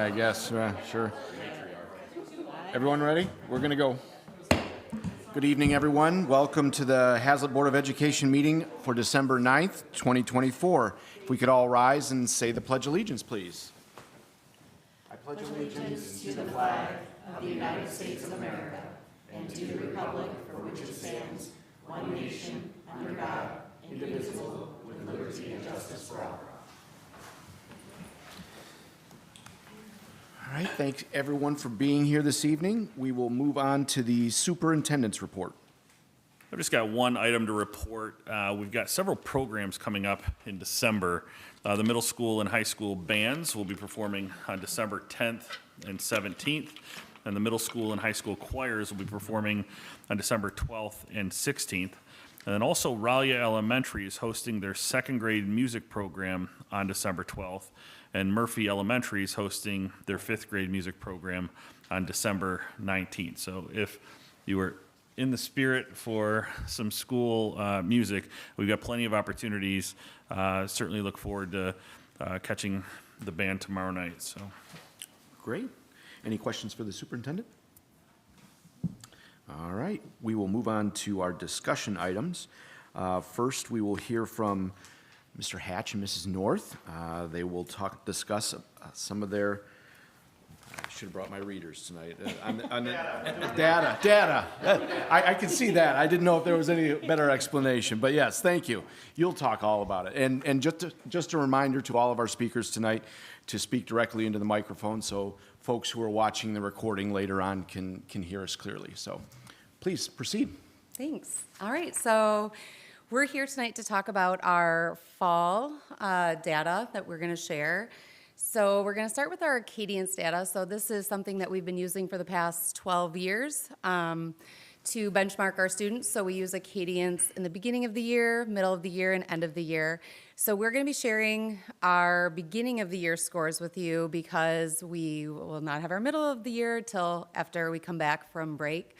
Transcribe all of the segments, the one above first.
I guess. Sure. Everyone ready? We're going to go. Good evening, everyone. Welcome to the Haslett Board of Education meeting for December 9th, 2024. If we could all rise and say the Pledge of Allegiance, please. I pledge allegiance to the flag of the United States of America and to the republic for which it stands, one nation, under God, indivisible, with liberty and justice for all. All right, thanks everyone for being here this evening. We will move on to the superintendent's report. I've just got one item to report. We've got several programs coming up in December. The middle school and high school bands will be performing on December 10th and 17th, and the middle school and high school choirs will be performing on December 12th and 16th. And then also Ralia Elementary is hosting their second grade music program on December 12th, and Murphy Elementary is hosting their fifth grade music program on December 19th. So if you were in the spirit for some school music, we've got plenty of opportunities. Certainly look forward to catching the band tomorrow night. So, great. Any questions for the superintendent? All right, we will move on to our discussion items. First, we will hear from Mr. Hatch and Mrs. North. They will discuss some of their, I should have brought my readers tonight. Data. I can see that. I didn't know if there was any better explanation, but yes, thank you. You'll talk all about it. And just a reminder to all of our speakers tonight to speak directly into the microphone so folks who are watching the recording later on can hear us clearly. So please proceed. Thanks. All right, so we're here tonight to talk about our fall data that we're going to share. So we're going to start with our Acadience data. So this is something that we've been using for the past 12 years to benchmark our students. So we use Acadience in the beginning of the year, middle of the year, and end of the year. So we're going to be sharing our beginning of the year scores with you because we will not have our middle of the year till after we come back from break.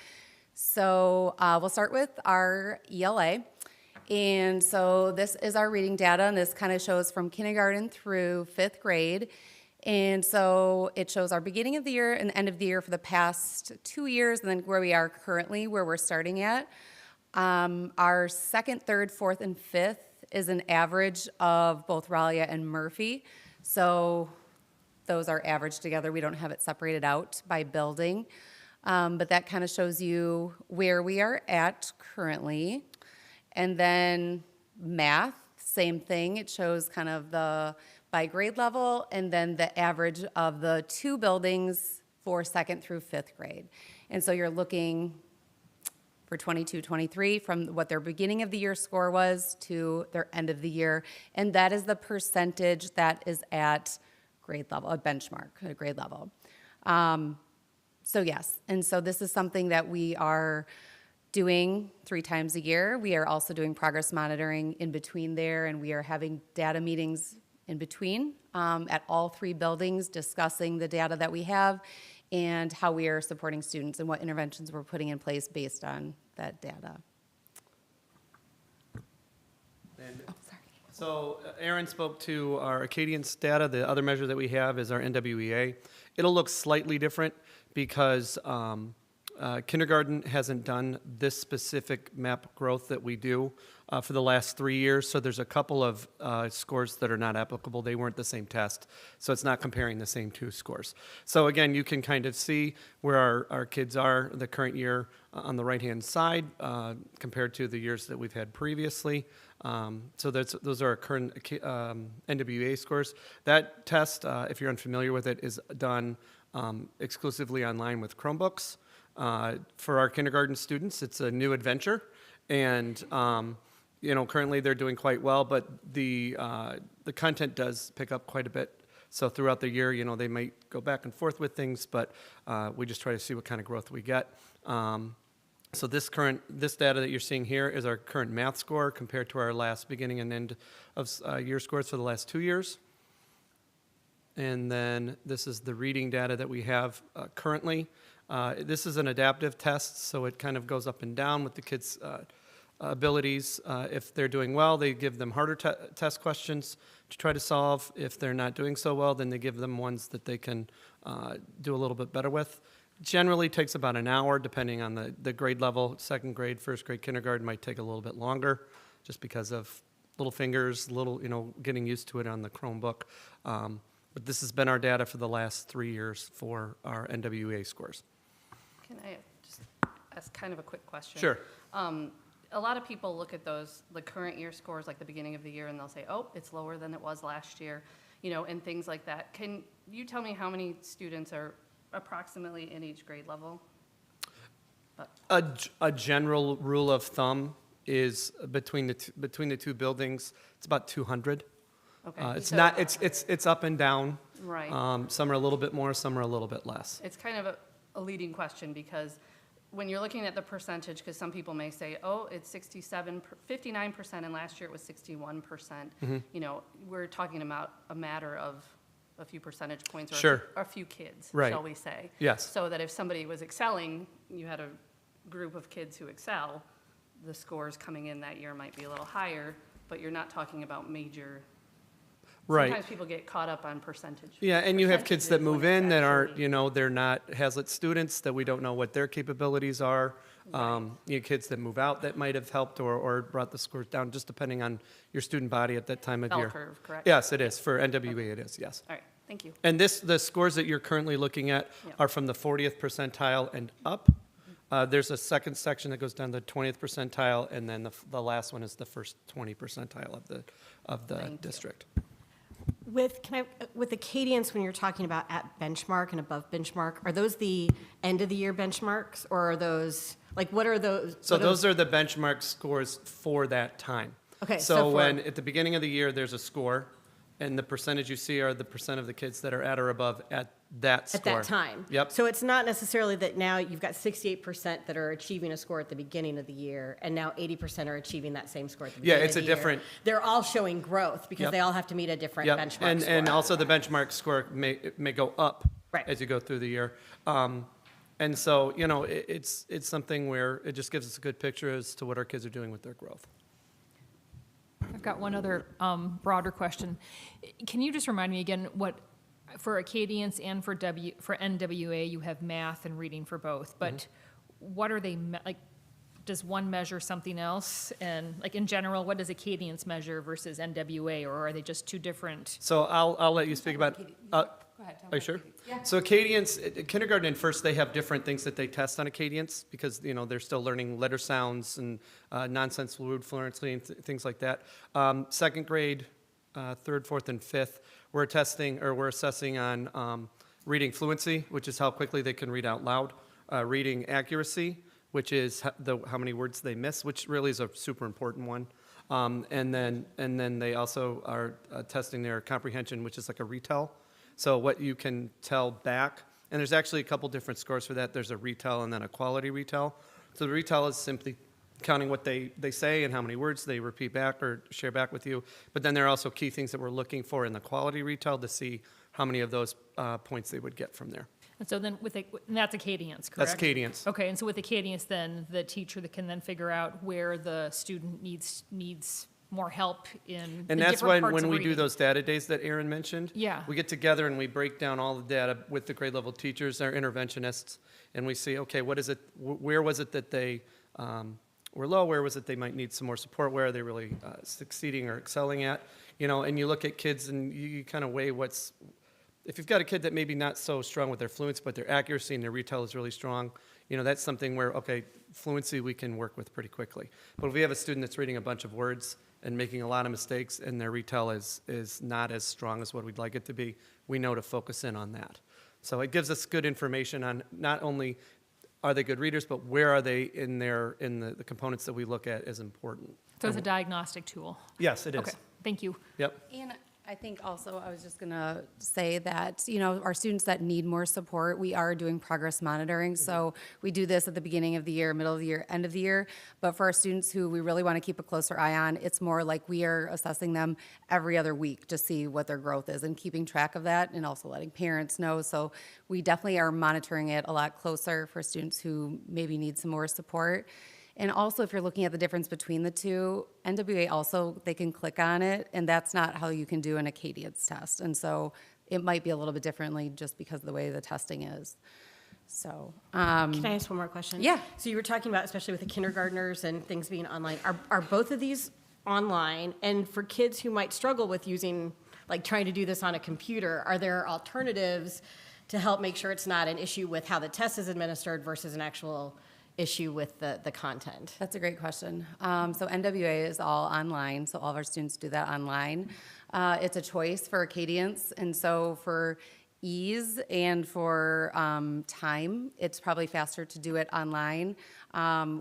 So we'll start with our ELA. And so this is our reading data, and this kind of shows from kindergarten through fifth grade. And so it shows our beginning of the year and end of the year for the past 2 years, and then where we are currently, where we're starting at. Our second, third, fourth, and fifth is an average of both Ralia and Murphy. So those are averaged together. We don't have it separated out by building. But that kind of shows you where we are at currently. And then math, same thing. It shows kind of the by grade level and then the average of the two buildings for second through fifth grade. And so you're looking for 22-23 from what their beginning of the year score was to their end of the year. And that is the percentage that is at grade level, a benchmark, a grade level. So yes, and so this is something that we are doing 3 times a year. We are also doing progress monitoring in between there, and we are having data meetings in between at all 3 buildings discussing the data that we have and how we are supporting students and what interventions we're putting in place based on that data. So Aaron spoke to our Acadience data. The other measure that we have is our NWEA. It'll look slightly different because kindergarten hasn't done this specific map growth that we do for the last 3 years. So there's a couple of scores that are not applicable. They weren't the same test. So it's not comparing the same 2 scores. So again, you can kind of see where our kids are the current year on the right-hand side compared to the years that we've had previously. So those are our current NWEA scores. That test, if you're unfamiliar with it, is done exclusively online with Chromebooks. For our kindergarten students, it's a new adventure, and currently they're doing quite well. But the content does pick up quite a bit. So throughout the year, they might go back and forth with things, but we just try to see what kind of growth we get. So this data that you're seeing here is our current math score compared to our last beginning and end of year scores for the last 2 years. And then this is the reading data that we have currently. This is an adaptive test, so it kind of goes up and down with the kids' abilities. If they're doing well, they give them harder test questions to try to solve. If they're not doing so well, then they give them ones that they can do a little bit better with. Generally takes about an hour, depending on the grade level. Second grade, first grade, kindergarten might take a little bit longer, just because of little fingers, getting used to it on the Chromebook. But this has been our data for the last 3 years for our NWEA scores. Can I just ask kind of a quick question? Sure. A lot of people look at the current year scores, like the beginning of the year, and they'll say, oh, it's lower than it was last year, and things like that. Can you tell me how many students are approximately in each grade level? A general rule of thumb is between the two buildings, it's about 200. Okay. It's so- not, it's up and down. Right. Some are a little bit more, some are a little bit less. It's kind of a leading question, because when you're looking at the percentage, because some people may say, oh, it's 59%, and last year it was 61%. We're talking about a matter of a few percentage points, or Sure. a few kids, Right. shall we say. Yes. So that if somebody was excelling, you had a group of kids who excel, the scores coming in that year might be a little higher, but you're not talking about major. Right. Sometimes people get caught up on percentage. Yeah, and you have kids that percentages move when it's in that aren't, actually- they're not Haslett students, that we don't know what their capabilities are. Kids that move out that might have helped or brought the scores down, just depending on your student body at that time of Bell year. curve, correct? Yes, it is. For NWA, it is, yes. All right, thank you. And the scores that you're currently looking at Yeah. are from the 40th percentile and up. There's a second section that goes down the 20th percentile, and then the last one is the first 20 percentile of the Thank you. district. With the cadence, when you're talking about at benchmark and above benchmark, are those the end of the year benchmarks, or are those, like, what are those? So what those are the benchmark scores for that time. Okay, So so for- when, at the beginning of the year, there's a score, and the percentage you see are the percent of the kids that are at or above at that At score. that time? Yep. So it's not necessarily that now you've got 68% that are achieving a score at the beginning of the year, and now 80% are achieving that same score at the Yeah, beginning it's of a the year. different- They're all showing growth, because Yep. they all have to meet a different Yep. benchmark And score. also the benchmark score may go up Right. as you go through the year. And so, it's something where it just gives us a good picture as to what our kids are doing with their growth. I've got one other broader question. Can you just remind me again what, for Acadians and for NWA, you have math and reading for both, but what are they, like, does one measure something else? And like in general, what does Acadians measure versus NWA, or are they just two different? So I'll let you speak about. Go ahead, tell Are you me sure? about Acadians. Yeah. So Acadians, kindergarten and first, they have different things that they test on Acadians, because they're still learning letter sounds and nonsense word fluency and things like that. Second grade, third, fourth, and fifth, we're assessing on reading fluency, which is how quickly they can read out loud. Reading accuracy, which is how many words they miss, which really is a super important one. And then they also are testing their comprehension, which is like a retell. So what you can tell back, and there's actually a couple different scores for that. There's a retell and then a quality retell. So the retell is simply counting what they say and how many words they repeat back or share back with you. But then there are also key things that we're looking for in the quality retell to see how many of those points they would get from there. And so then and that's Acadians, correct? That's Acadians. Okay, and so with Acadians, then the teacher that can then figure out where the student needs more help in And the that's different parts when of we do reading. those data days that Aaron mentioned. Yeah. We get together and we break down all the data with the grade level teachers, our interventionists, and we see, okay, what is it, where was it that they were low, where was it they might need some more support, where are they really succeeding or excelling at, and you look at kids and you kind of weigh if you've got a kid that maybe not so strong with their fluency, but their accuracy and their retell is really strong, that's something where, okay, fluency we can work with pretty quickly. But if we have a student that's reading a bunch of words and making a lot of mistakes and their retell is not as strong as what we'd like it to be, we know to focus in on that. So it gives us good information on not only are they good readers, but where are they in the components that we look at as important. So it's a diagnostic tool. Yes, it is. Okay, thank you. Yep. And I think also, I was just going to say that, our students that need more support, we are doing progress monitoring. So we do this at the beginning of the year, middle of the year, end of the year. But for our students who we really want to keep a closer eye on, it's more like we are assessing them every other week to see what their growth is and keeping track of that, and also letting parents know. So we definitely are monitoring it a lot closer for students who maybe need some more support. And also, if you're looking at the difference between the two, NWA also, they can click on it, and that's not how you can do an Acadians test. And so it might be a little bit differently just because of the way the testing is. So, Can I ask one more question? Yeah. So you were talking about, especially with the kindergartners and things being online, are both of these online? And for kids who might struggle with using, like trying to do this on a computer, are there alternatives to help make sure it's not an issue with how the test is administered versus an actual issue with the content? that's a great question. So NWA is all online, so all of our students do that online. It's a choice for Acadians, and so for ease and for time, it's probably faster to do it online.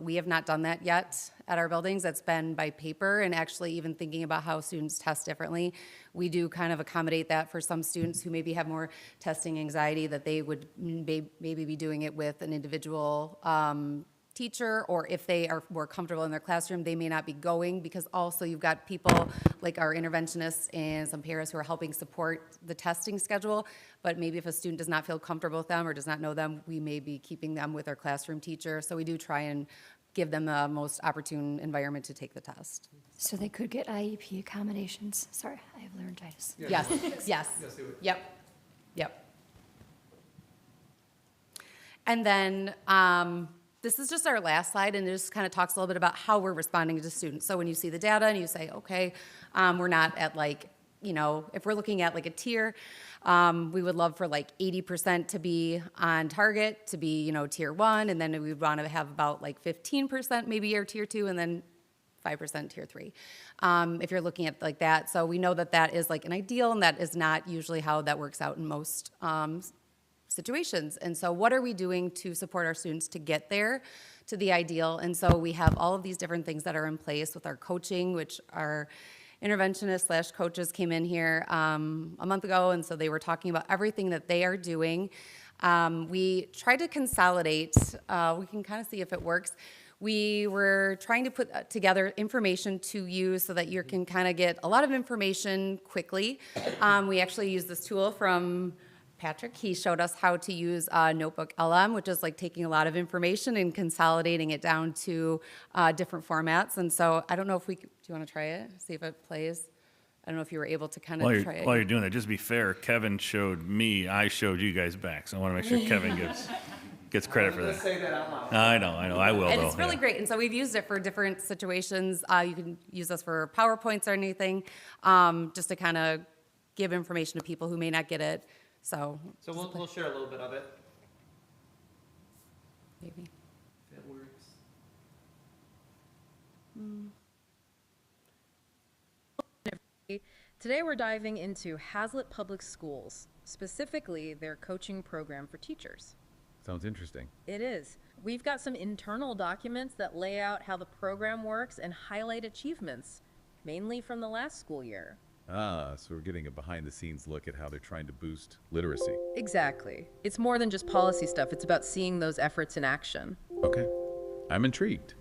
We have not done that yet at our buildings. That's been by paper, and actually even thinking about how students test differently. We do kind of accommodate that for some students who maybe have more testing anxiety, that they would maybe be doing it with an individual teacher, or if they are more comfortable in their classroom, they may not be going, because also you've got people like our interventionists and some paras who are helping support the testing schedule, but maybe if a student does not feel comfortable with them or does not know them, we may be keeping them with our classroom teacher. So we do try and give them the most opportune environment to take the test. So they could get IEP accommodations. Sorry, I have laryngitis. Yes, yes. Yes, they would. Yep. And then, this is just our last slide, and it just kind of talks a little bit about how we're responding to students. So when you see the data and you say, okay, we're not at like, if we're looking at like a tier, we would love for like 80% to be on target, to be, tier 1, and then we would want to have about like 15% maybe or tier 2, and then 5% tier 3. If you're looking at like that. So we know that that is like an ideal, and that is not usually how that works out in most situations. And so what are we doing to support our students to get there to the ideal? And so we have all of these different things that are in place with our coaching, which our interventionists / coaches came in here a month ago, and so they were talking about everything that they are doing. We tried to consolidate, we can kind of see if it works. We were trying to put together information to use so that you can kind of get a lot of information quickly. We actually used this tool from Patrick. He showed us how to use Notebook LM, which is like taking a lot of information and consolidating it down to different formats. And so I don't know if do you want to try it? See if it plays? I don't know if you were able to kind of try it. While you're doing that, just to be fair, Kevin showed me, I showed you guys back. So I want to make sure Kevin gets credit for that. Say that out loud. I know, I will And though. it's really yeah. great. And so we've used it for different situations. You can use this for PowerPoints or anything, just to kind of give information to people who may not get it. So we'll share a little bit of it. maybe. If it works. Today we're diving into Haslett Public Schools, specifically their coaching program for teachers. Sounds interesting. It is. We've got some internal documents that lay out how the program works and highlight achievements, mainly from the last school year. Ah, so we're getting a behind-the-scenes look at how they're trying to boost literacy. Exactly. It's more than just policy stuff. It's about seeing those efforts in action. Okay. I'm intrigued.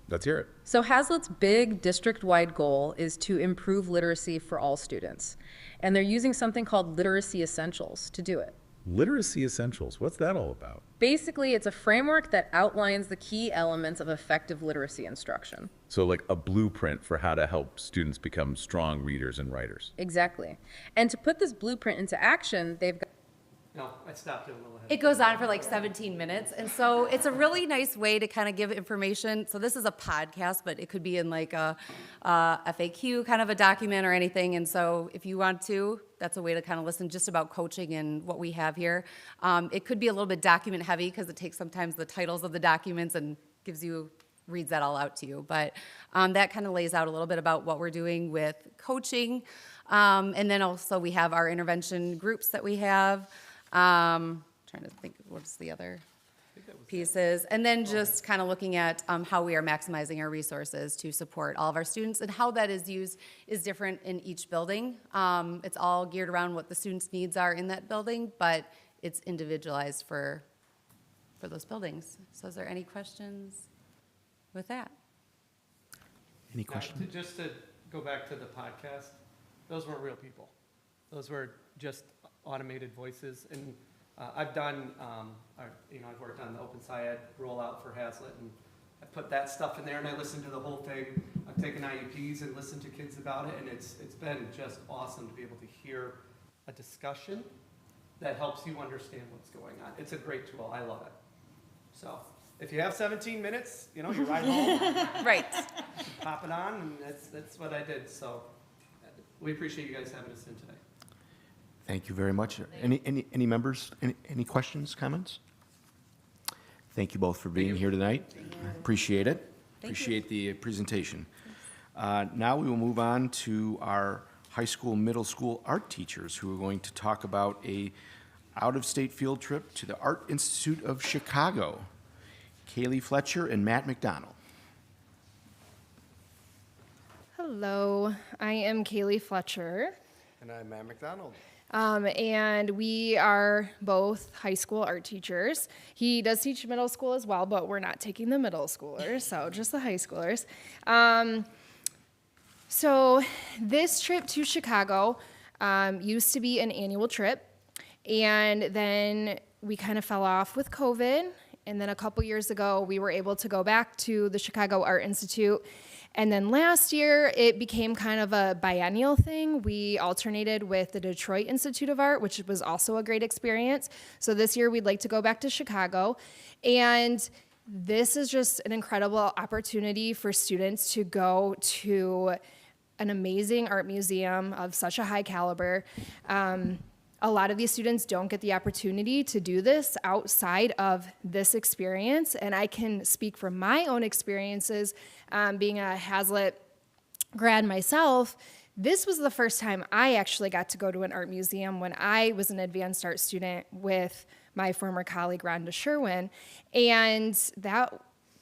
Let's hear it. So Haslett's big district-wide goal is to improve literacy for all students. And they're using something called Literacy Essentials to do it. Literacy Essentials. What's that all about? Basically, it's a framework that outlines the key elements of effective literacy instruction. So like a blueprint for how to help students become strong readers and writers. Exactly. And to put this blueprint into action, they've got No, I stopped it a little ahead. It goes on for like 17 minutes. And so it's a really nice way to kind of give information. So this is a podcast, but it could be in like a FAQ kind of a document or anything. And so if you want to, that's a way to kind of listen just about coaching and what we have here. It could be a little bit document heavy because it takes sometimes the titles of the documents and reads that all out to you. But that kind of lays out a little bit about what we're doing with coaching. And then also we have our intervention groups that we have. Trying to think what's the other pieces. And then just kind of looking at how we are maximizing our resources to support all of our students, and how that is used is different in each building. It's all geared around what the students' needs are in that building, but it's individualized for those buildings. So is there any questions with that? Any Now, questions? just to go back to the podcast, those weren't real people. Those were just automated voices. And I've done, I've worked on the Open SciEd rollout for Haslett, and I put that stuff in there and I listened to the whole thing. I've taken IEPs and listened to kids about it, and it's been just awesome to be able to hear a discussion that helps you understand what's going on. It's a great tool. I love it. So if you have 17 minutes, you ride home, Right. pop it on, and that's what I did. So we appreciate you guys having us in today. Thank you very much. Any members, any questions, comments? Thank you both for being here tonight. Appreciate it. Appreciate the presentation. Now we will move on to our high school, middle school art teachers who are going to talk about a out-of-state field trip to the Art Institute of Chicago. Kaylee Fletcher and Matt McDonald. Hello, I am Kaylee Fletcher, And I'm Matt McDonald. and we are both high school art teachers. He does teach middle school as well, but we're not taking the middle schoolers, so just the high schoolers. So this trip to Chicago used to be an annual trip, and then we kind of fell off with COVID. And then a couple years ago, we were able to go back to the Chicago Art Institute. And then last year, it became kind of a biennial thing. We alternated with the Detroit Institute of Art, which was also a great experience. So this year, we'd like to go back to Chicago. And this is just an incredible opportunity for students to go to an amazing art museum of such a high caliber. A lot of these students don't get the opportunity to do this outside of this experience, and I can speak from my own experiences being a Haslett grad myself. This was the first time I actually got to go to an art museum when I was an advanced art student with my former colleague Rhonda Sherwin, and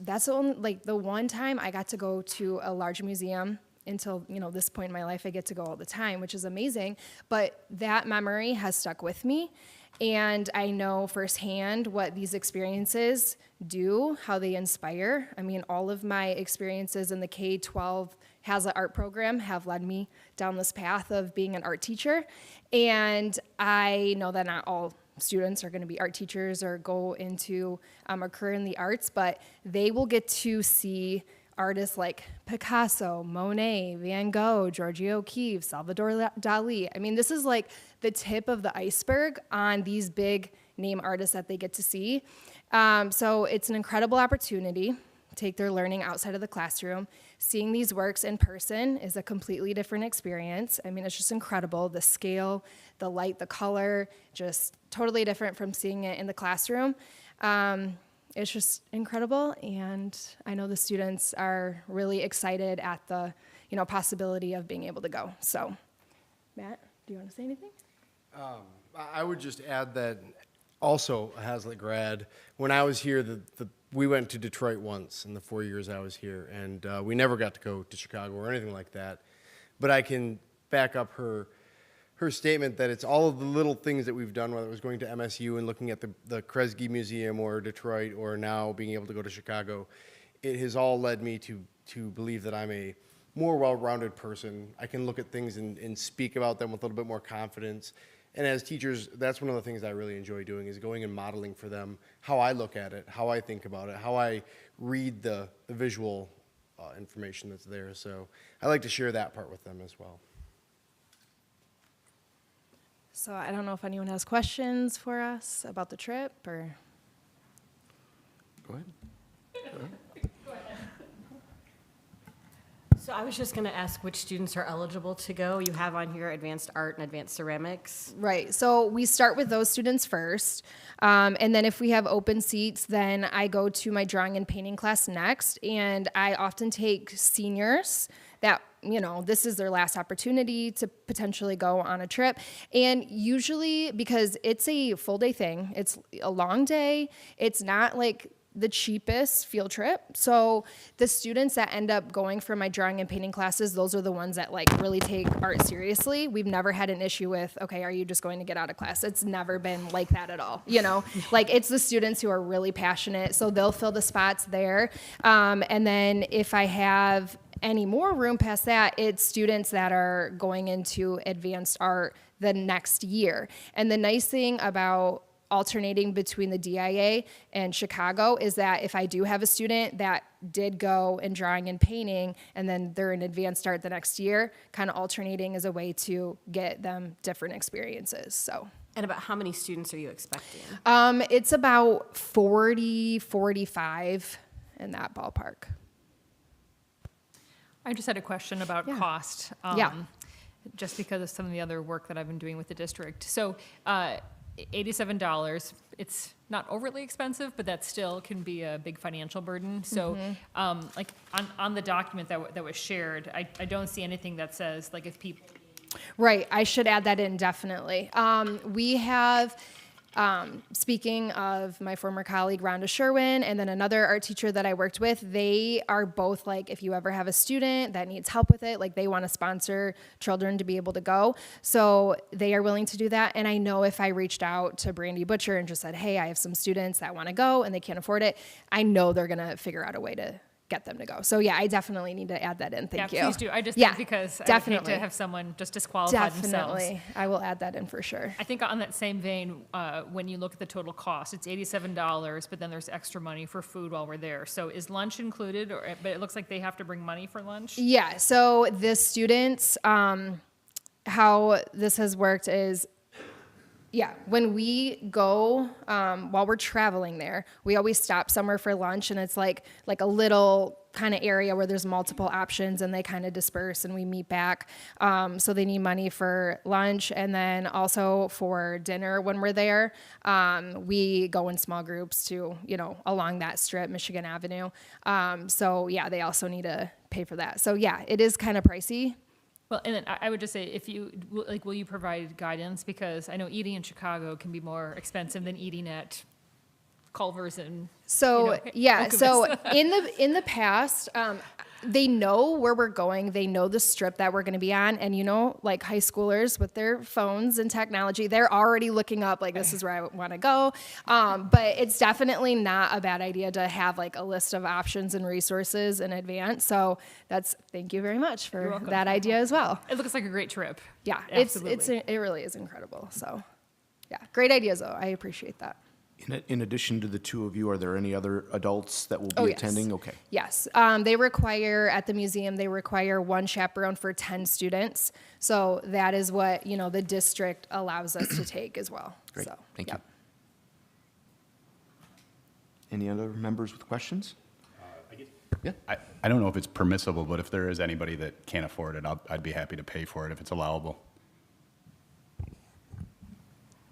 that's only the one time I got to go to a large museum. Until this point in my life, I get to go all the time, which is amazing. But that memory has stuck with me, and I know firsthand what these experiences do, how they inspire. I mean, all of my experiences in the K-12 Haslett art program have led me down this path of being an art teacher, and I know that not all students are going to be art teachers or go into a career in the arts, but they will get to see artists like Picasso, Monet, Van Gogh, Georgia O'Keeffe, Salvador Dali. I mean, this is like the tip of the iceberg on these big name artists that they get to see. So it's an incredible opportunity to take their learning outside of the classroom. Seeing these works in person is a completely different experience. I mean, it's just incredible. The scale, the light, the color, just totally different from seeing it in the classroom. It's just incredible, and I know the students are really excited at the, possibility of being able to go. So, Matt, do you want to say anything? I would just add that also a Haslett grad, when I was here, we went to Detroit once in the 4 years I was here, and we never got to go to Chicago or anything like that. But I can back up her statement that it's all of the little things that we've done, whether it was going to MSU and looking at the Kresge Museum or Detroit or now being able to go to Chicago. It has all led me to believe that I'm a more well-rounded person. I can look at things and speak about them with a little bit more confidence. And as teachers, that's one of the things I really enjoy doing is going and modeling for them how I look at it, how I think about it, how I read the visual information that's there. So I like to share that part with them as well. So I don't know if anyone has questions for us about the trip or. Go ahead. So I was just going to ask which students are eligible to go. You have on here advanced art and advanced ceramics. Right. So we start with those students first. And then if we have open seats, then I go to my drawing and painting class next. And I often take seniors that, this is their last opportunity to potentially go on a trip. And usually, because it's a full day thing, it's a long day, it's not like the cheapest field trip. So the students that end up going for my drawing and painting classes, those are the ones that really take art seriously. We've never had an issue with, okay, are you just going to get out of class? It's never been like that at all. It's the students who are really passionate. So they'll fill the spots there. And then if I have any more room past that, it's students that are going into advanced art the next year. And the nice thing about alternating between the DIA and Chicago is that if I do have a student that did go in drawing and painting and then they're in advanced art the next year, kind of alternating is a way to get them different experiences. So. And about how many students are you expecting? It's about 40, 45 in that ballpark. I just had a question about cost. Yeah. Just because of some of the other work that I've been doing with the district. So $87, it's not overly expensive, but that still can be a big financial burden. So like on the document that was shared, I don't see anything that says like if people. Right, I should add that in definitely. We have, speaking of my former colleague Rhonda Sherwin and then another art teacher that I worked with, they are both like, if you ever have a student that needs help with it, like they want to sponsor children to be able to go. So they are willing to do that. And I know if I reached out to Brandy Butcher and just said, hey, I have some students that want to go and they can't afford it, I know they're going to figure out a way to get them to go. So yeah, I definitely need to add that in. Thank you. Yeah, please do. I just think because definitely. I would hate to have someone just disqualify themselves. Definitely. I will add that in for sure. I think on that same vein, when you look at the total cost, it's $87, but then there's extra money for food while we're there. So is lunch included? But it looks like they have to bring money for lunch? Yeah, so the students, how this has worked is, when we go, while we're traveling there, we always stop somewhere for lunch, and it's like a little kind of area where there's multiple options, and they kind of disperse, and we meet back. So they need money for lunch, and then also for dinner when we're there. We go in small groups to, along that strip, Michigan Avenue. So yeah, they also need to pay for that. So yeah, it is kind of pricey. Well, and then I would just say, will you provide guidance? Because I know eating in Chicago can be more expensive than eating at Culver's and. So so in the past, they know where we're going. They know the strip that we're going to be on, and like high schoolers with their phones and technology, they're already looking up like this is where I want to go. But it's definitely not a bad idea to have like a list of options and resources in advance. So thank you very much for that idea as well. It looks like a great trip. Yeah, absolutely. it really is incredible. So yeah, great ideas though. I appreciate that. In addition to the two of you, are there any other adults that will be attending? Okay. Yes. They require, at the museum, they require one chaperone for 10 students. So that is what, the district allows us to take as well. Great. So, Thank you. Any other members with questions? Yeah. I don't know if it's permissible, but if there is anybody that can't afford it, I'd be happy to pay for it if it's allowable.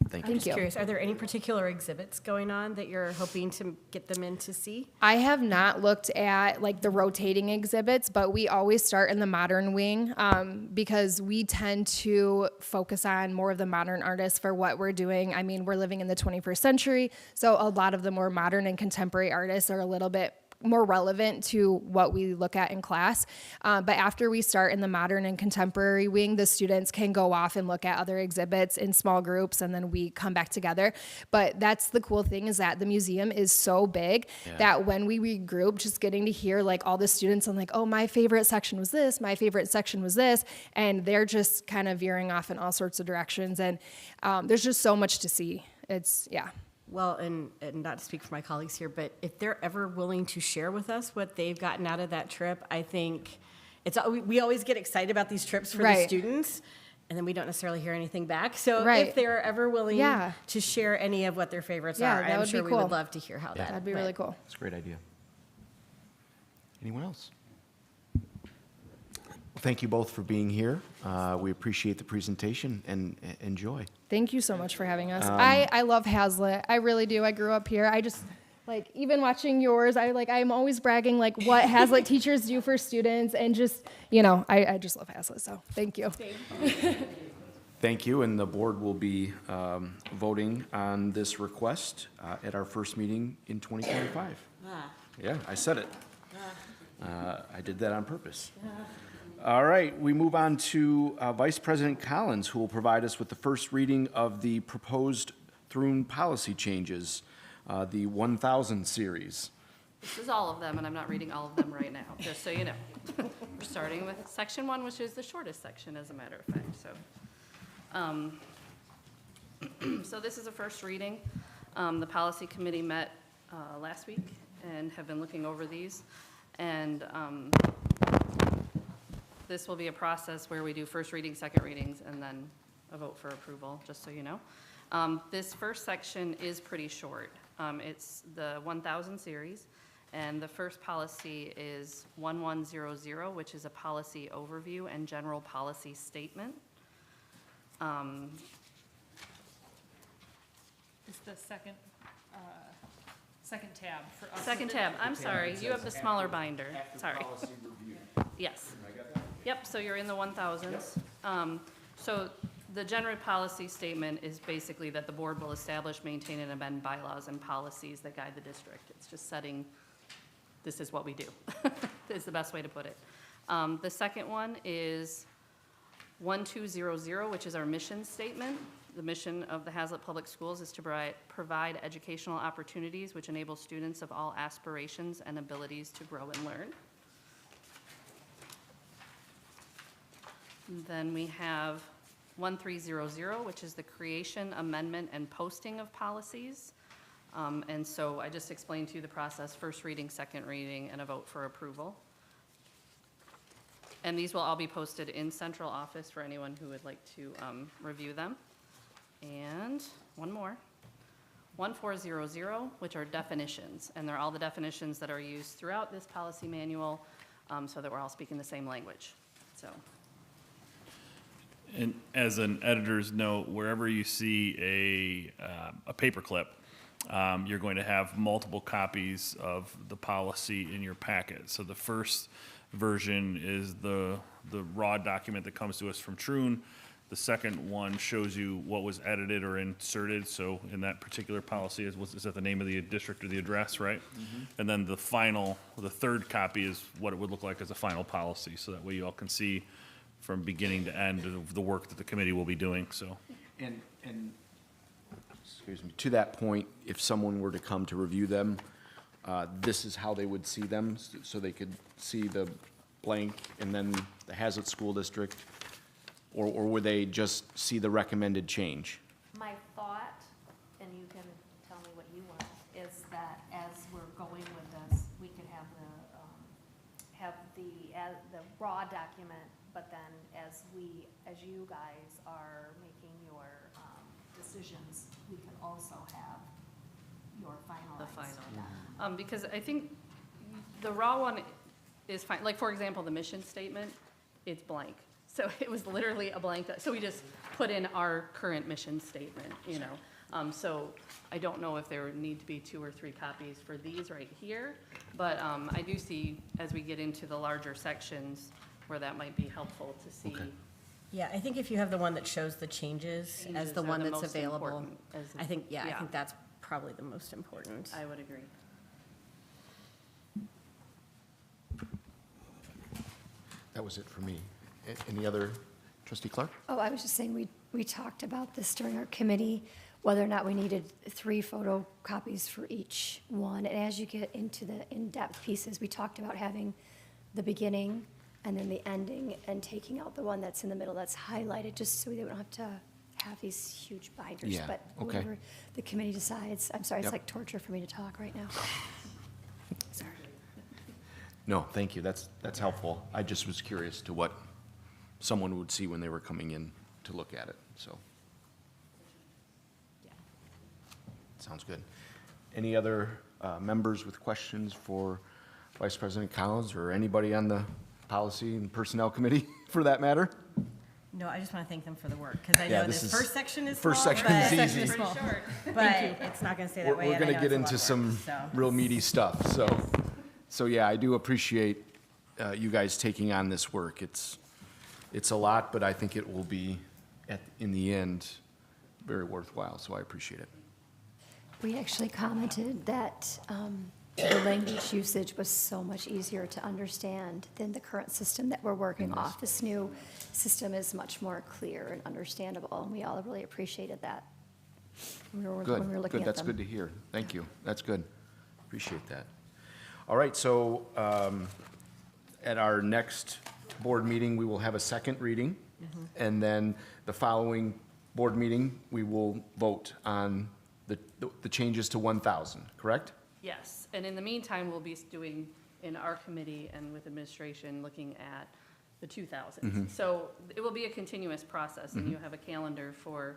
Thank I'm you. just curious, are there any particular exhibits going on that you're hoping to get them in to see? I have not looked at like the rotating exhibits, but we always start in the modern wing because we tend to focus on more of the modern artists for what we're doing. I mean, we're living in the 21st century, so a lot of the more modern and contemporary artists are a little bit more relevant to what we look at in class. But after we start in the modern and contemporary wing, the students can go off and look at other exhibits in small groups, and then we come back together. But that's the cool thing, is that the museum is so big that when we regroup, just getting to hear like all the students and like, oh, my favorite section was this, my favorite section was this, and they're just kind of veering off in all sorts of directions. And there's just so much to see. Well, and not to speak for my colleagues here, but if they're ever willing to share with us what they've gotten out of that trip, I think we always get excited about these trips for the students, and then we don't necessarily hear anything back. So if they're ever willing to share any of what their favorites are, I'm sure we would love to hear how that'd be really cool. That's a great idea. Anyone else? Thank you both for being here. We appreciate the presentation and enjoy. Thank you so much for having us. I love Haslett. I really do. I grew up here. I just like even watching yours. I'm always bragging like what Haslett teachers do for students, and just I just love Haslett. So thank you. Thank you, and the board will be voting on this request at our first meeting in 2025. Yeah, I said it. I did that on purpose. All right, we move on to Vice President Collins, who will provide us with the first reading of the proposed Through policy changes, the 1000 series. This is all of them, and I'm not reading all of them right now, just so you know. We're starting with section 1, which is the shortest section, as a matter of fact. So, so this is a first reading. The policy committee met last week and have been looking over these. And this will be a process where we do first reading, second readings, and then a vote for approval, just so you know. This first section is pretty short. It's the 1000 series, and the first policy is 1100, which is a policy overview and general policy statement. It's the second tab for us. Second tab, I'm sorry, you have the smaller binder, sorry. Yes. Yep, so you're in the 1000s. So the general policy statement is basically that the board will establish, maintain, and amend bylaws and policies that guide the district. It's just setting, this is what we do, is the best way to put it. The second one is 1200, which is our mission statement. The mission of the Haslett Public Schools is to provide educational opportunities which enable students of all aspirations and abilities to grow and learn. And then we have 1300, which is the creation, amendment, and posting of policies. And so I just explained to you the process, first reading, second reading, and a vote for approval. And these will all be posted in central office for anyone who would like to review them. And one more, 1400, which are definitions. And they're all the definitions that are used throughout this policy manual so that we're all speaking the same language. So. And as an editor's note, wherever you see a paperclip, you're going to have multiple copies of the policy in your packet. So the first version is the raw document that comes to us from Troon. The second one shows you what was edited or inserted. So in that particular policy, is that the name of the district or the address, right? Mm-hmm. And then the third copy is what it would look like as a final policy. So that way you all can see from beginning to end of the work that the committee will be doing, so. And excuse me, to that point, if someone were to come to review them, this is how they would see them, so they could see the blank and then the Haslett School District, or would they just see the recommended change? My thought, and you can tell me what you want, is that as we're going with this, we could have the raw document, but then as you guys are making your decisions, we could also have your finalized. The final. Because I think the raw one is fine. Like, for example, the mission statement, it's blank. So it was literally a blank, so we just put in our current mission statement, you know. So I don't know if there need to be 2 or 3 copies for these right here, but I do see, as we get into the larger sections, where that might be helpful to see. Okay. Yeah, I think if you have the one that shows the changes as the are one the that's most available, important, I think that's probably the most important. I would agree. That was it for me. Any other, Trustee Clark? Oh, I was just saying, we talked about this during our committee, whether or not we needed 3 photocopies for each one. And as you get into the in-depth pieces, we talked about having the beginning and then the ending and taking out the one that's in the middle that's highlighted, just so we don't have to have these huge binders. Yeah, But okay. whatever the committee decides, I'm sorry, Yep. it's like torture for me to talk right now. Sorry. No, thank you. That's helpful. I just was curious to what someone would see when they were coming in to look at it, so. Sounds good. Any other members with questions for Vice President Collins or anybody on the Policy and Personnel Committee, for that matter? No, I just want to thank them for the work, because I Yeah, know this this is- first section is first small, section is but- easy. Pretty short. But it's not going to stay that way. We're and I going to know get it's a lot into of some work, so. real meaty stuff, so yeah, I do appreciate you guys taking on this work. It's a lot, but I think it will be, in the end, very worthwhile, so I appreciate it. We actually commented that the language usage was so much easier to understand than the current system that we're working off. This new system is much more clear and understandable, and we all really appreciated that when we were Good, looking good, at that's them. good to hear. Thank you, that's good. Appreciate that. All right, so at our next board meeting, we will have a second reading, and then the following board meeting, we will vote on the changes to 1,000, correct? Yes, and in the meantime, we'll be doing in our committee and with administration, looking at the 2000s. So it will be a continuous process, and you have a calendar for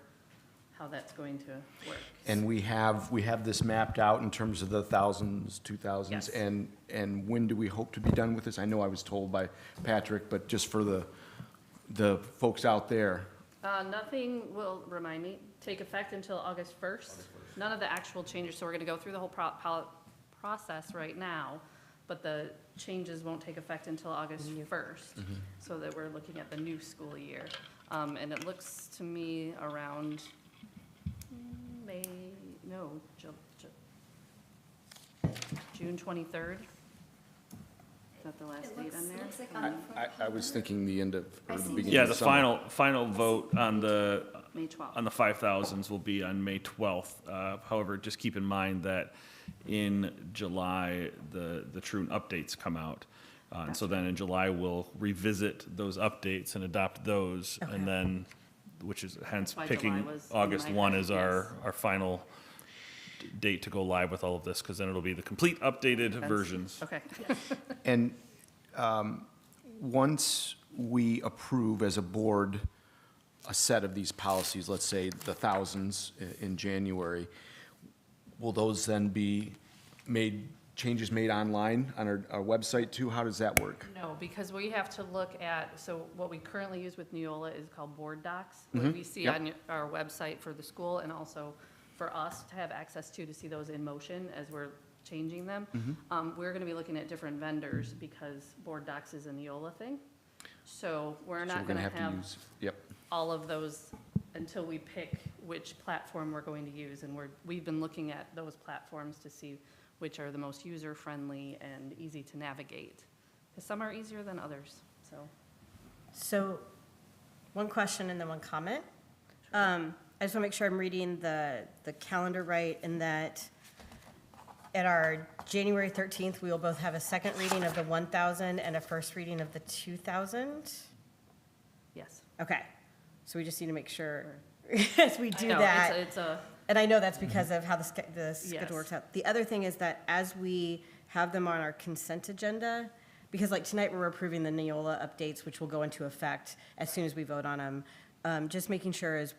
how that's going to work. And we have this mapped out in terms of the thousands, 2000s, Yes. and when do we hope to be done with this? I know I was told by Patrick, but just for the folks out there. Nothing will, remind me, take effect until August 1st. None of the actual changes, so we're gonna go through the whole process right now, but the changes won't take effect until August 1st, so that we're looking at the new school year. And it looks to me around June 23rd. Is that the last date on there? I was thinking the end of, or the beginning Yeah, of the summer. final vote on the May 12th. on the 5,000s will be on May 12th. However, just keep in mind that in July, the Troon updates come out. And so then in July, we'll revisit those updates and adopt those, and then, which is hence That's why July picking was in August my 1 head, as our final date to go live with all of this, because then it'll be the complete updated versions. Okay. And once we approve as a board a set of these policies, let's say the thousands in January, will those then be changes made online on our website too? How does that work? No, because we have to look at, so what we currently use with Neola is called board docs. What we see Yep. on our website for the school, and also for us to have access to see those in motion as we're changing them. We're gonna be looking at different vendors because board docs is a Neola thing. So we're So not we're gonna gonna have to have use, yep. all of those until we pick which platform we're going to use. And we've been looking at those platforms to see which are the most user-friendly and easy to navigate. Because some are easier than others, so. So, one question and then one comment. I just want to make sure I'm reading the calendar right, and that at our January 13th, we will both have a second reading of the 1,000 and a first reading of the 2,000? Yes. Okay, so we just need to make sure as we do No, that. it's a, And I know that's because of how the schedule Yes. works out. The other thing is that as we have them on our consent agenda, because like tonight we're approving the Neola updates, which will go into effect as soon as we vote on them, just making sure as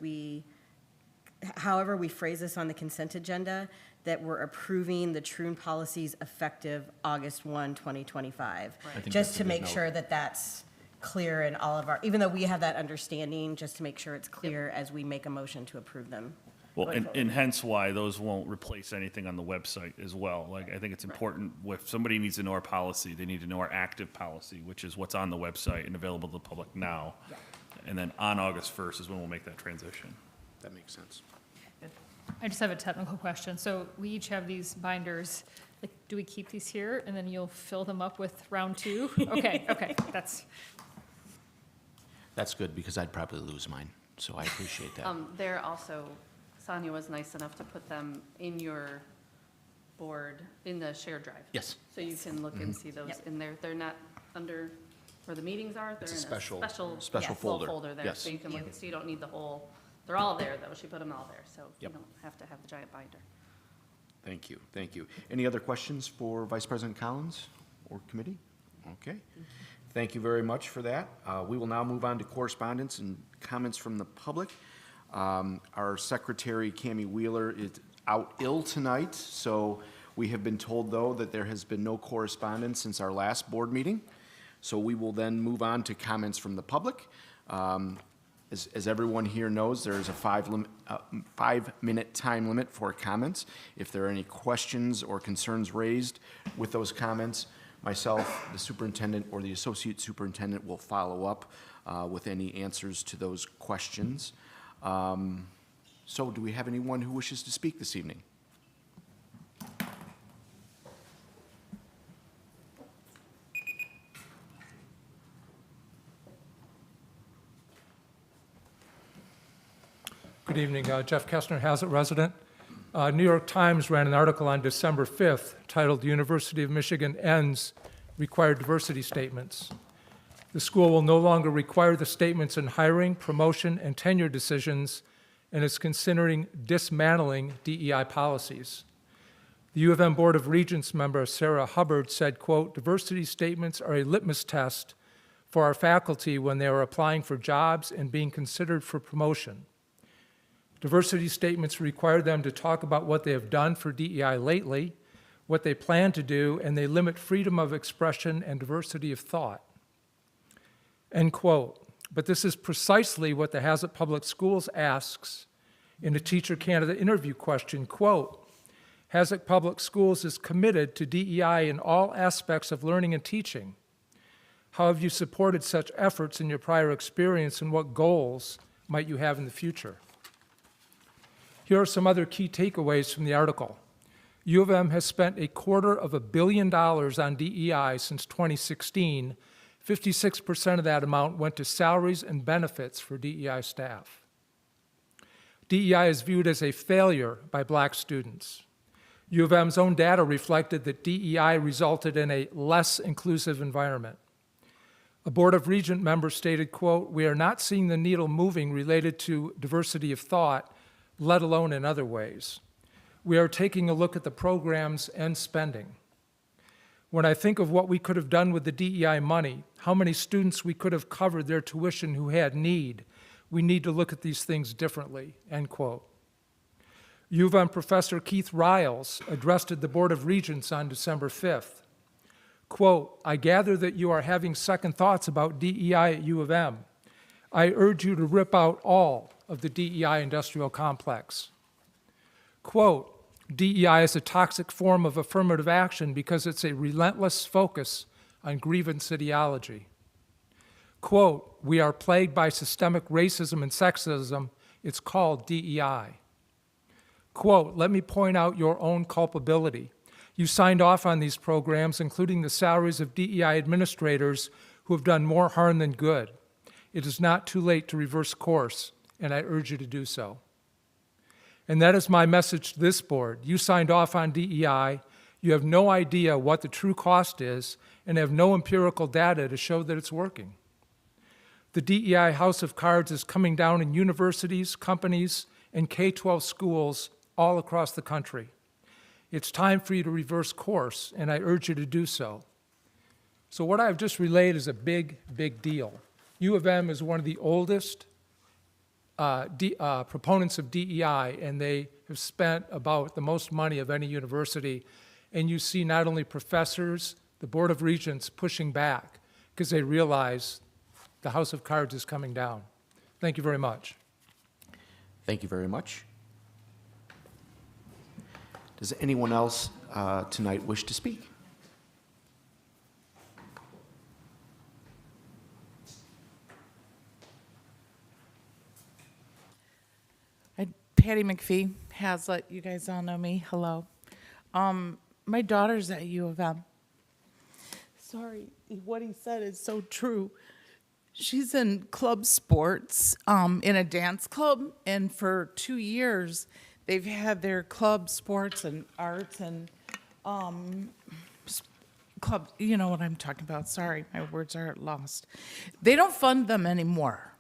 however we phrase this on the consent agenda, that we're approving the Troon policies effective August 1, 2025. Right. I think Just that's a to good make note. sure that that's clear in all of even though we have that understanding, just to make sure it's clear as we make a motion to approve them. Well, going and hence why those won't replace anything on the website as well. Like, I think it's important, if somebody needs to know our policy, they need to know our active policy, which is what's on the website and available to the public now. And then on August 1st is when we'll make that transition. That makes sense. I just have a technical question. So we each have these binders. Like, do we keep these here and then you'll fill them up with round two? Okay, That's good, because I'd probably lose mine, so I appreciate that. they're also, Sonia was nice enough to put them in your board, in the shared drive. Yes. So you can look and see those in there. They're not under where the meetings are. They're It's a in special little folder. folder there. Yes. So you can look, so you don't need the whole, they're all there though. She put them all there, so you Yep. don't have to have the giant binder. Thank you, thank you. Any other questions for Vice President Collins or committee? Okay. Thank you very much for that. We will now move on to correspondence and comments from the public. Our secretary, Cammie Wheeler, is out ill tonight, so we have been told, though, that there has been no correspondence since our last board meeting. So we will then move on to comments from the public. As everyone here knows, there is a 5-minute time limit for comments. If there are any questions or concerns raised with those comments, myself, the superintendent, or the associate superintendent will follow up with any answers to those questions. So do we have anyone who wishes to speak this evening? Good evening, Jeff Kestner, Haslett resident. New York Times ran an article on December 5th titled "The University of Michigan Ends Required Diversity Statements." The school will no longer require the statements in hiring, promotion, and tenure decisions and is considering dismantling DEI policies. The U of M Board of Regents member Sarah Hubbard said, quote, "Diversity statements are a litmus test for our faculty when they are applying for jobs and being considered for promotion. Diversity statements require them to talk about what they have done for DEI lately, what they plan to do, and they limit freedom of expression and diversity of thought." End quote. But this is precisely what the Haslett Public Schools asks in a teacher candidate interview question, quote, "Haslett Public Schools is committed to DEI in all aspects of learning and teaching. How have you supported such efforts in your prior experience, and what goals might you have in the future?" Here are some other key takeaways from the article. U of M has spent $250 million on DEI since 2016. 56% of that amount went to salaries and benefits for DEI staff. DEI is viewed as a failure by Black students. U of M's own data reflected that DEI resulted in a less inclusive environment. A Board of Regent member stated, quote, "We are not seeing the needle moving related to diversity of thought, let alone in other ways. We are taking a look at the programs and spending. When I think of what we could have done with the DEI money, how many students we could have covered their tuition who had need, we need to look at these things differently," end quote. U of M Professor Keith Riles addressed the Board of Regents on December 5th. Quote, "I gather that you are having second thoughts about DEI at U of M. I urge you to rip out all of the DEI industrial complex." Quote, "DEI is a toxic form of affirmative action because it's a relentless focus on grievance ideology." Quote, "We are plagued by systemic racism and sexism. It's called DEI." Quote, "Let me point out your own culpability. You signed off on these programs, including the salaries of DEI administrators who have done more harm than good. It is not too late to reverse course, and I urge you to do so." And that is my message to this board. You signed off on DEI, you have no idea what the true cost is, and have no empirical data to show that it's working. The DEI house of cards is coming down in universities, companies, and K-12 schools all across the country. It's time for you to reverse course, and I urge you to do so. So what I've just relayed is a big, big deal. U of M is one of the oldest proponents of DEI, and they have spent about the most money of any university. And you see not only professors, the Board of Regents pushing back because they realize the house of cards is coming down. Thank you very much. Thank you very much. Does anyone else tonight wish to speak? Patty McPhee, Haslett, you guys all know me, hello. My daughter's at U of M. Sorry, what he said is so true. She's in club sports, in a dance club, and for 2 years, they've had their club sports and arts and club, you know what I'm talking about, sorry, my words are lost. They don't fund them anymore.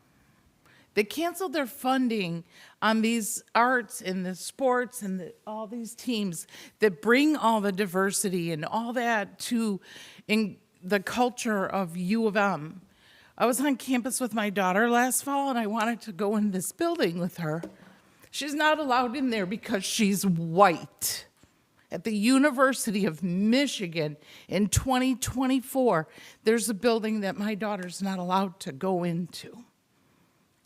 They canceled their funding on these arts and the sports and all these teams that bring all the diversity and all that to in the culture of U of M. I was on campus with my daughter last fall, and I wanted to go in this building with her. She's not allowed in there because she's white. At the University of Michigan in 2024, there's a building that my daughter's not allowed to go into.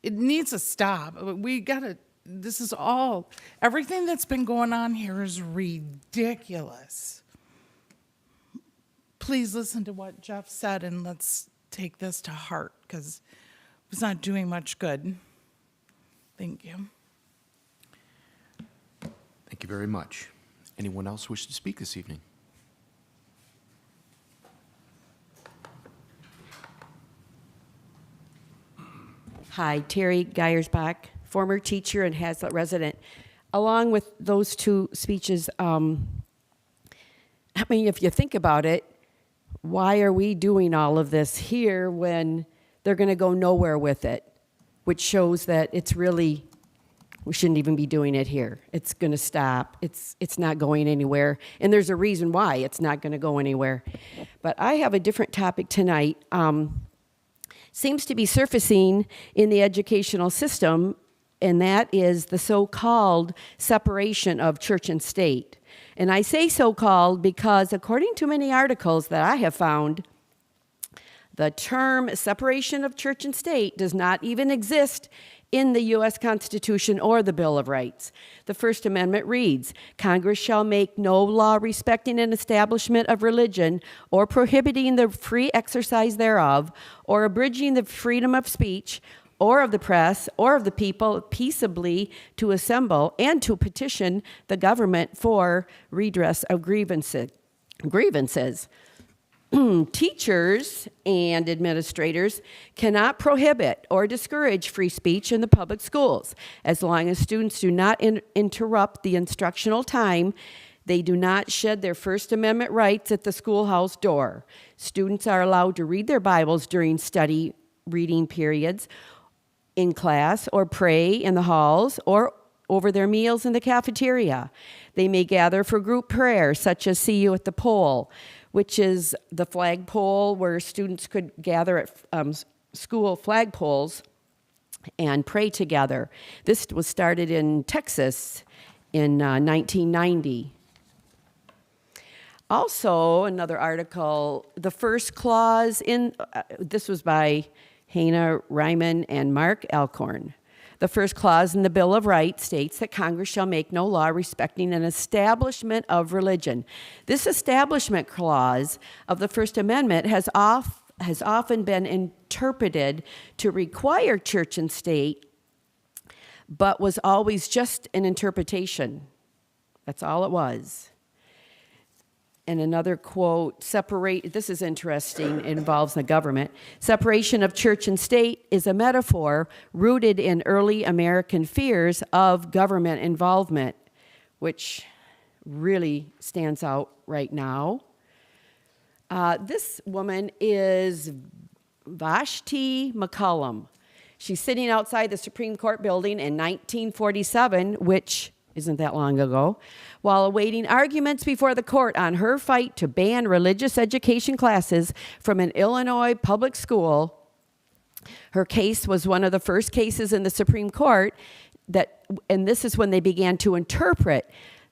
It needs to stop. We gotta, this is all, everything that's been going on here is ridiculous. Please listen to what Jeff said and let's take this to heart because it's not doing much good. Thank you. Thank you very much. Anyone else wish to speak this evening? Hi, Terry Geyersbach, former teacher and Haslett resident. Along with those two speeches, I mean, if you think about it, why are we doing all of this here when they're going to go nowhere with it? Which shows that it's really We shouldn't even be doing it here. It's going to stop. It's not going anywhere. And there's a reason why it's not going to go anywhere. But I have a different topic tonight. Seems to be surfacing in the educational system, and that is the so-called separation of church and state. And I say so-called because according to many articles that I have found, the term separation of church and state does not even exist in the U.S. Constitution or the Bill of Rights. The First Amendment reads, Congress shall make no law respecting an establishment of religion or prohibiting the free exercise thereof or abridging the freedom of speech or of the press or of the people peaceably to assemble and to petition the government for redress of grievances. Teachers and administrators cannot prohibit or discourage free speech in the public schools. As long as students do not interrupt the instructional time, they do not shed their First Amendment rights at the schoolhouse door. Students are allowed to read their Bibles during study reading periods in class or pray in the halls or over their meals in the cafeteria. They may gather for group prayer, such as See You at the Pole, which is the flagpole where students could gather at school flagpoles and pray together. This was started in Texas in 1990. Also, another article, the first clause in, this was by Hannah Ryman and Mark Alcorn. The first clause in the Bill of Rights states that Congress shall make no law respecting an establishment of religion. This establishment clause of the First Amendment has often been interpreted to require church and state, but was always just an interpretation. That's all it was. And another quote, this is interesting, it involves the government. Separation of church and state is a metaphor rooted in early American fears of government involvement, which really stands out right now. This woman is Vashti McCollum. She's sitting outside the Supreme Court building in 1947, which isn't that long ago, while awaiting arguments before the court on her fight to ban religious education classes from an Illinois public school. Her case was one of the first cases in the Supreme Court and this is when they began to interpret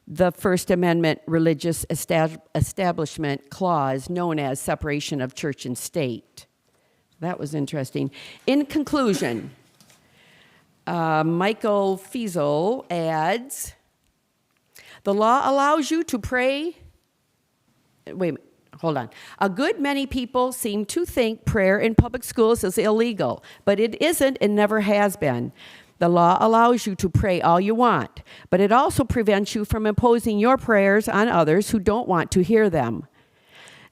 the First Amendment religious establishment clause known as separation of church and state. That was interesting. In conclusion, Michael Fiesel adds, the law allows you to pray. Wait a minute, hold on. A good many people seem to think prayer in public schools is illegal, but it isn't and never has been. The law allows you to pray all you want, but it also prevents you from imposing your prayers on others who don't want to hear them.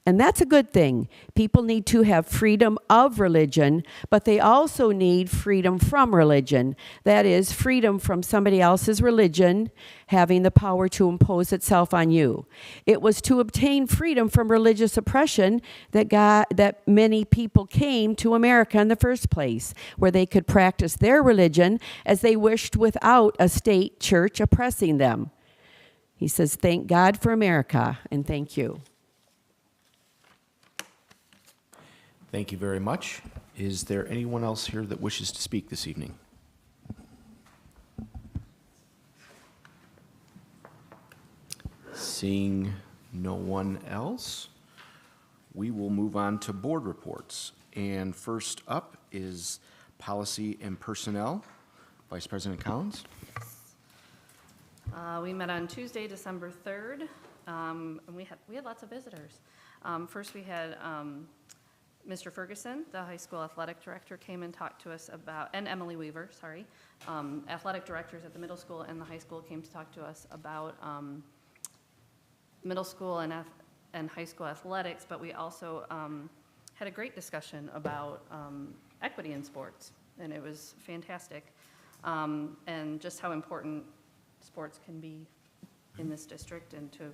And that's a good thing. People need to have freedom of religion, but they also need freedom from religion. That is, freedom from somebody else's religion having the power to impose itself on you. It was to obtain freedom from religious oppression that many people came to America in the first place, where they could practice their religion as they wished without a state church oppressing them. He says, thank God for America, and thank you. Thank you very much. Is there anyone else here that wishes to speak this evening? Seeing no one else, we will move on to board reports. And first up is Policy and Personnel. Vice President Collins. We met on Tuesday, December 3rd, and we had lots of visitors. First, we had Mr. Ferguson, the high school athletic director, came and talked to us about, and Emily Weaver, sorry, athletic directors at the middle school and the high school came to talk to us about middle school and high school athletics, but we also had a great discussion about equity in sports, and it was fantastic, and just how important sports can be in this district and to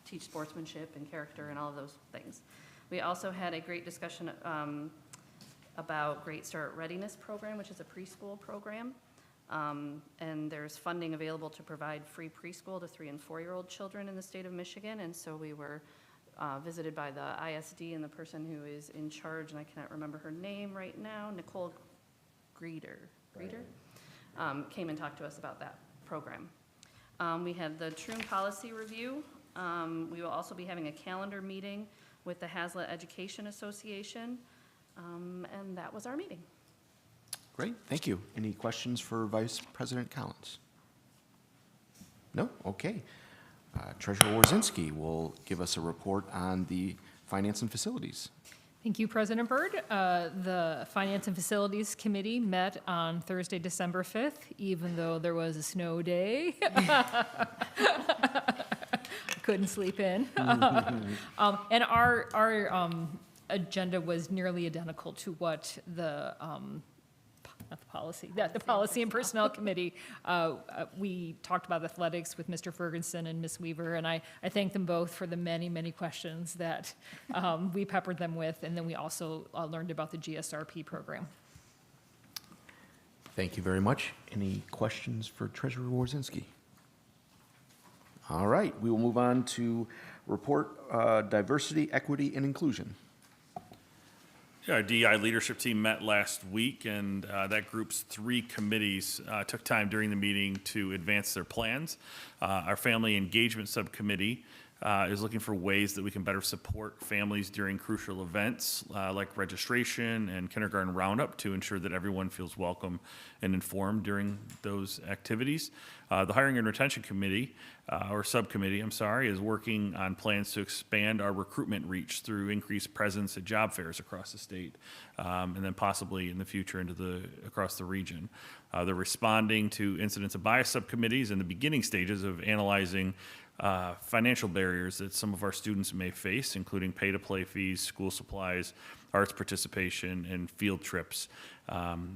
teach sportsmanship and character and all of those things. We also had a great discussion about Great Start Readiness Program, which is a preschool program. And there's funding available to provide free preschool to 3- and 4-year-old children in the state of Michigan. And so we were visited by the ISD and the person who is in charge, and I cannot remember her name right now, Nicole Greeter, came and talked to us about that program. We had the Troon Policy Review. We will also be having a calendar meeting with the Haslett Education Association, and that was our meeting. Great, thank you. Any questions for Vice President Collins? No? Okay. Treasurer Warzinski will give us a report on the Finance and Facilities. Thank you, President Byrd. The Finance and Facilities Committee met on Thursday, December 5th, even though there was a snow day. Couldn't sleep in. And our agenda was nearly identical to what the Policy and Personnel Committee. We talked about athletics with Mr. Ferguson and Ms. Weaver, and I thank them both for the many, many questions that we peppered them with, and then we also learned about the GSRP program. Thank you very much. Any questions for Treasurer Warzinski? All right, we will move on to report diversity, equity, and inclusion. Yeah, our DEI leadership team met last week, and that group's 3 committees took time during the meeting to advance their plans. Our Family Engagement Subcommittee is looking for ways that we can better support families during crucial events like registration and kindergarten roundup to ensure that everyone feels welcome and informed during those activities. The Hiring and Retention Committee, or Subcommittee, I'm sorry, is working on plans to expand our recruitment reach through increased presence at job fairs across the state, and then possibly in the future across the region. They're responding to incidents of bias subcommittees in the beginning stages of analyzing financial barriers that some of our students may face, including pay-to-play fees, school supplies, arts participation, and field trips.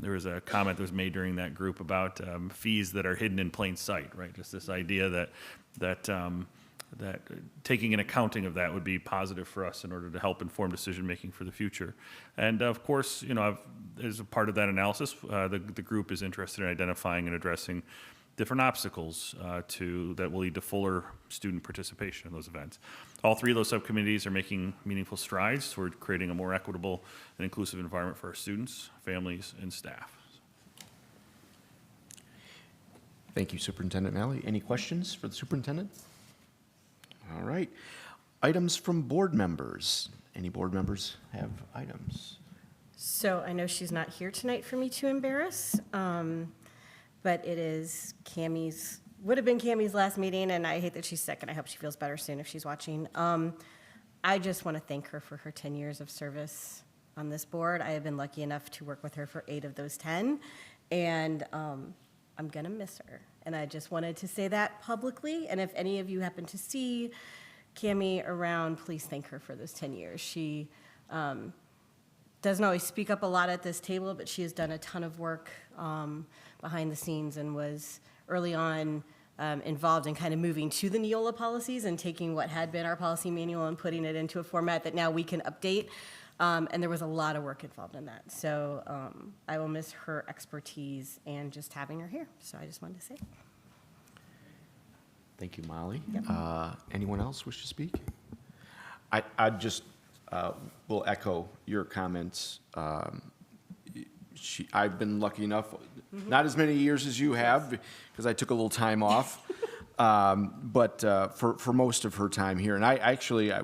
There was a comment that was made during that group about fees that are hidden in plain sight, right? Just this idea that taking an accounting of that would be positive for us in order to help inform decision-making for the future. And of course, as a part of that analysis, the group is interested in identifying and addressing different obstacles that will lead to fuller student participation in those events. All 3 of those subcommittees are making meaningful strides toward creating a more equitable and inclusive environment for our students, families, and staff. Thank you, Superintendent Malley. Any questions for the superintendent? All right. Items from board members. Any board members have items? So I know she's not here tonight for me to embarrass, but it is would have been Cammie's last meeting, and I hate that she's sick, and I hope she feels better soon if she's watching. I just want to thank her for her 10 years of service on this board. I have been lucky enough to work with her for 8 of those 10, and I'm going to miss her. And I just wanted to say that publicly, and if any of you happen to see Cammie around, please thank her for those 10 years. She doesn't always speak up a lot at this table, but she has done a ton of work behind the scenes and was early on involved in kind of moving to the Neola policies and taking what had been our policy manual and putting it into a format that now we can update. And there was a lot of work involved in that. So I will miss her expertise and just having her here. So I just wanted to say. Thank you, Molly. Yep. Anyone else wish to speak? I just will echo your comments. I've been lucky enough, not as many years as you have, because I took a little time off, but for most of her time here. And I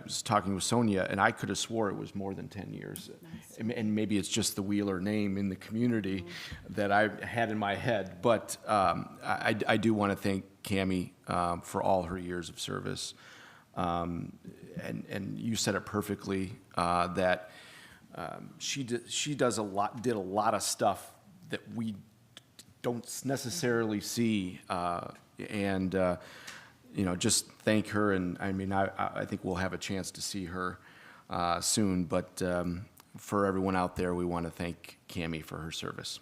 was talking with Sonia, and I could have swore it was more than 10 years. Nice. And maybe it's just the Wheeler name in the community that I had in my head. But I do want to thank Cammie for all her years of service. And you said it perfectly, that she did a lot of stuff that we don't necessarily see, and just thank her. And I mean, I think we'll have a chance to see her soon. But for everyone out there, we want to thank Cammie for her service.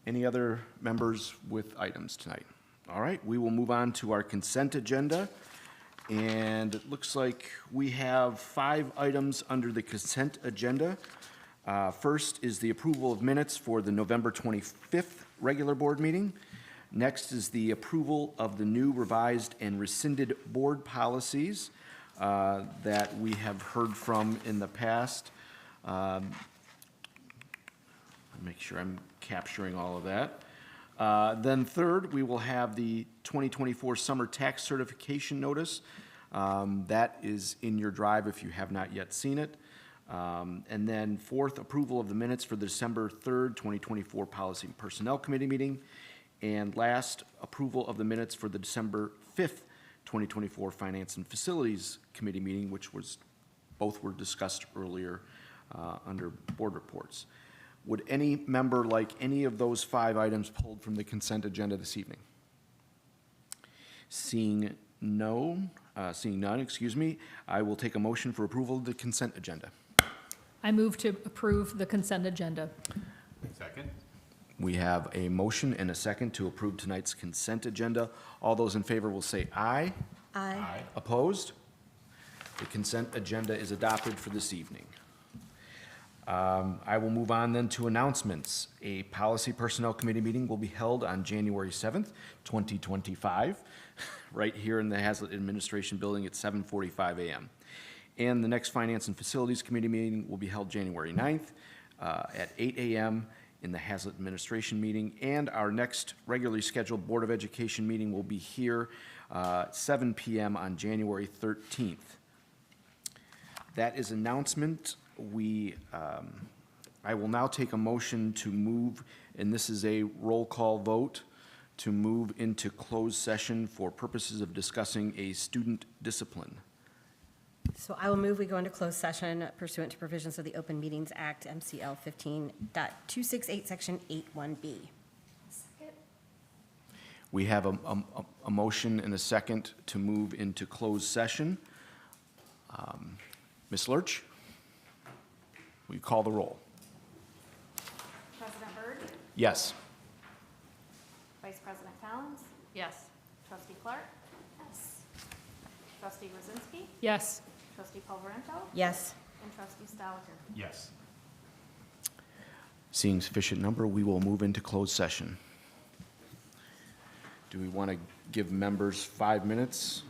Any other members with items tonight? All right, we will move on to our consent agenda. And it looks like we have 5 items under the consent agenda. First is the approval of minutes for the November 25th regular board meeting. Next is the approval of the new revised and rescinded board policies that we have heard from in the past. Make sure I'm capturing all of that. Then third, we will have the 2024 summer tax certification notice. That is in your drive if you have not yet seen it. And then fourth, approval of the minutes for the December 3rd, 2024 Policy and Personnel Committee meeting. And last, approval of the minutes for the December 5th, 2024 Finance and Facilities Committee meeting, which both were discussed earlier under board reports. Would any member like any of those 5 items pulled from the consent agenda this evening? Seeing none, I will take a motion for approval of the consent agenda. I move to approve the consent agenda. Second. We have a motion and a second to approve tonight's consent agenda. All those in favor will say aye. Aye. Opposed? The consent agenda is adopted for this evening. I will move on then to announcements. A Policy Personnel Committee meeting will be held on January 7th, 2025, right here in the Haslett Administration Building at 7:45 a.m. And the next Finance and Facilities Committee meeting will be held January 9th at 8 a.m. in the Haslett Administration meeting. And our next regularly scheduled Board of Education meeting will be here 7 p.m. on January 13th. That is announcement. I will now take a motion to move, and this is a roll call vote, to move into closed session for purposes of discussing a student discipline. So I will move we go into closed session pursuant to provisions of the Open Meetings Act, MCL 15.268, Section 81B. We have a motion and a second to move into closed session. Ms. Lurch, will you call the roll? President Byrd? Yes. Vice President Collins? Yes. Trustee Clark? Yes. Trustee Rosinski? Yes. Trustee Polverento? Yes. And Trustee Staliker? Yes. Seeing sufficient number, we will move into closed session. Do we want to give members 5 minutes